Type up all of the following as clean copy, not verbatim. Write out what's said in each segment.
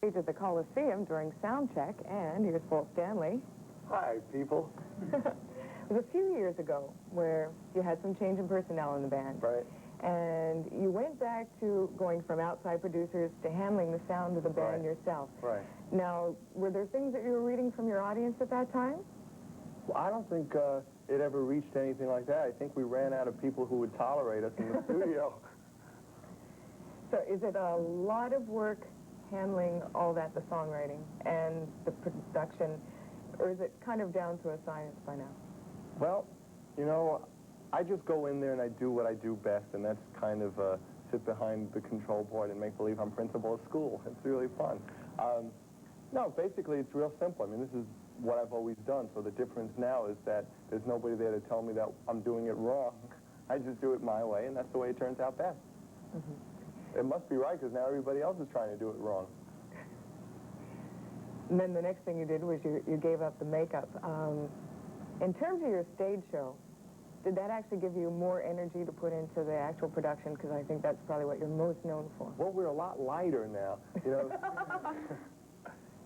At the Coliseum during sound check, and here's Paul Stanley. Hi, people. It was a few years ago where you had some change in personnel in the band. Right. And you went back to going from outside producers to handling the sound of the band yourself. Right. Now, were there things that you were reading from your audience at that time? Well, I don't think it ever reached anything like that. I think we ran out of people who would tolerate us in the studio. So is it a lot of work handling all that, the songwriting and the production, or is it kind of down to a science by now? Well, you know, I just go in there and I do what I do best, and that's kind of sit behind the control board and make believe I'm principal of school. It's really fun. No, basically it's real simple. I mean, this is what I've always done, so the difference now is that there's nobody there to tell me that I'm doing it wrong. I just do it my way, and that's the way it turns out best. It must be right, because now everybody else is trying to do it wrong. And then the next thing you did was you gave up the makeup. In terms of your stage show, did that actually give you more energy to put into the actual production? Because I think that's probably what you're most known for. Well, we're a lot lighter now, you know.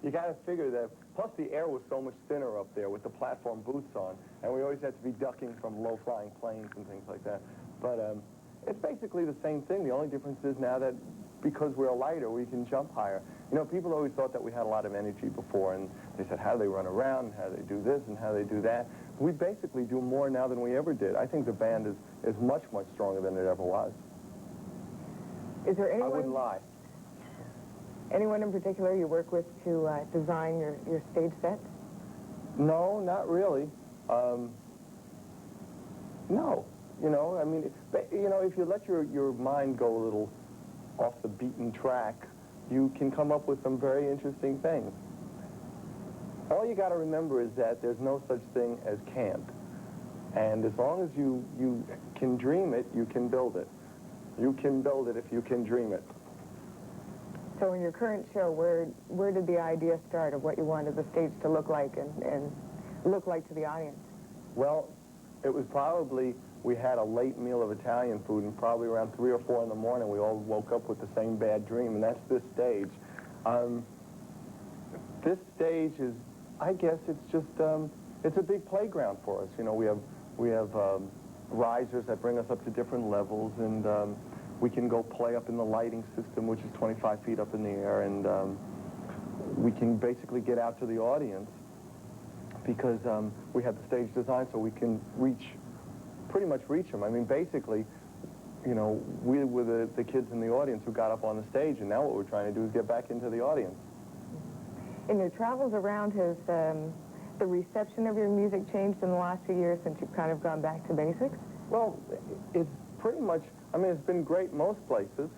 You got to figure that, plus the air was so much thinner up there with the platform boots on, and we always had to be ducking from low-flying planes and things like that. But it's basically the same thing. The only difference is now that because we're lighter, we can jump higher. You know, people always thought that we had a lot of energy before, and they said, how do they run around, and how do they do this, and how do they do that? We basically do more now than we ever did. I think the band is much, much stronger than it ever was. Is there anyone... I wouldn't lie. Anyone in particular you work with to design your stage set? No, not really. No. You know, I mean, you know, if you let your mind go a little off the beaten track, you can come up with some very interesting things. All you got to remember is that there's no such thing as can't. And as long as you can dream it, you can build it. You can build it if you can dream it. So in your current show, where did the idea start of what you wanted the stage to look like and look like to the audience? Well, it was probably, we had a late meal of Italian food, and probably around 3 or 4 in the morning, we all woke up with the same bad dream, and that's this stage. This stage is, I guess it's just, it's a big playground for us. You know, we have risers that bring us up to different levels, and we can go play up in the lighting system, which is 25 feet up in the air, and we can basically get out to the audience because we have the stage designed so we can pretty much reach them. I mean, basically, you know, we were the kids in the audience who got up on the stage, and now what we're trying to do is get back into the audience. In your travels around, has the reception of your music changed in the last few years since you've kind of gone back to basics? Well, it's pretty much, I mean, it's been great most places.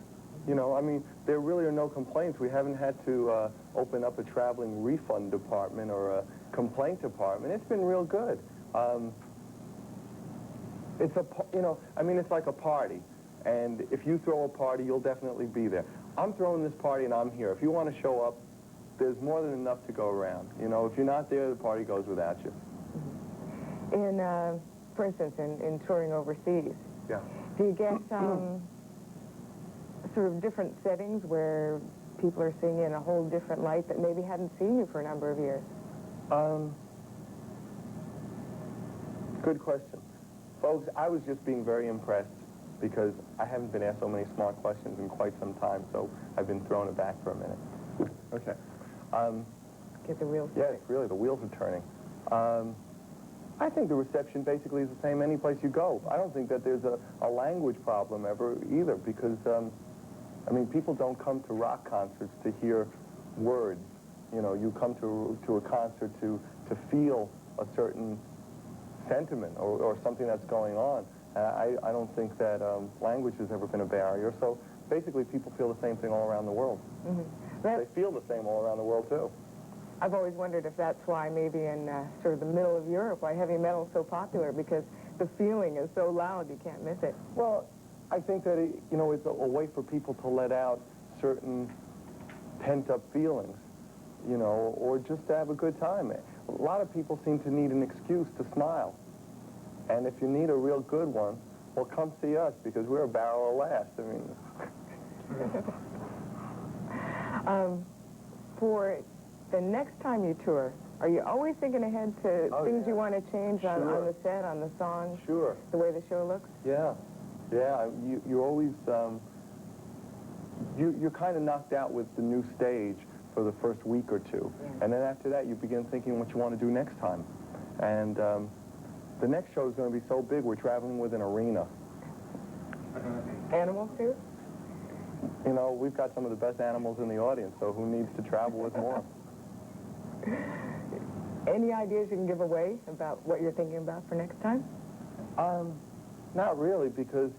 You know, I mean, there really are no complaints. We haven't had to open up a traveling refund department or a complaint department. It's been real good. It's you know, I mean, it's like a party. And if you throw a party, you'll definitely be there. I'm throwing this party and I'm here. If you want to show up, there's more than enough to go around. You know, if you're not there, the party goes without you. For instance, in touring overseas, yeah. Do you get sort of different settings where people are seeing you in a whole different light that maybe hadn't seen you for a number of years? Good question. Folks, I was just being very impressed because I haven't been asked so many smart questions in quite some time, so I've been thrown it back for a minute. Okay. Get the wheels turning. Yes, really, the wheels are turning. I think the reception basically is the same any place you go. I don't think that there's a language problem ever either because, I mean, people don't come to rock concerts to hear words. You know, you come to a concert to feel a certain sentiment or something that's going on. I don't think that language has ever been a barrier. So basically people feel the same thing all around the world. They feel the same all around the world too. I've always wondered if that's why maybe in sort of the middle of Europe, why heavy metal is so popular, because the feeling is so loud you can't miss it. Well, I think that, you know, it's a way for people to let out certain pent-up feelings, you know, or just to have a good time. A lot of people seem to need an excuse to smile. And if you need a real good one, well, come see us, because we're a barrel of laughs. I mean... for the next time you tour, are you always thinking ahead to things you want to change on the set, on the songs, the way the show looks? Yeah. You always, you're kind of knocked out with the new stage for the first week or two. And then after that, you begin thinking what you want to do next time. And the next show is going to be so big, we're traveling with an arena. Animals, too? You know, we've got some of the best animals in the audience, so who needs to travel with more? Any ideas you can give away about what you're thinking about for next time? Not really, because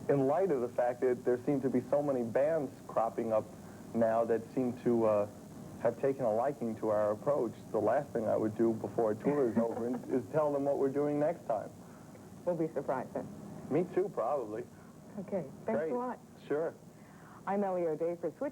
in light of the fact that there seem to be so many bands cropping up now that seem to have taken a liking to our approach, the last thing I would do before a tour is over is tell them what we're doing next time. We'll be surprised then. Me too, probably. Okay, thanks Great. a lot. Sure. I'm Ellie O'Day for Switchback.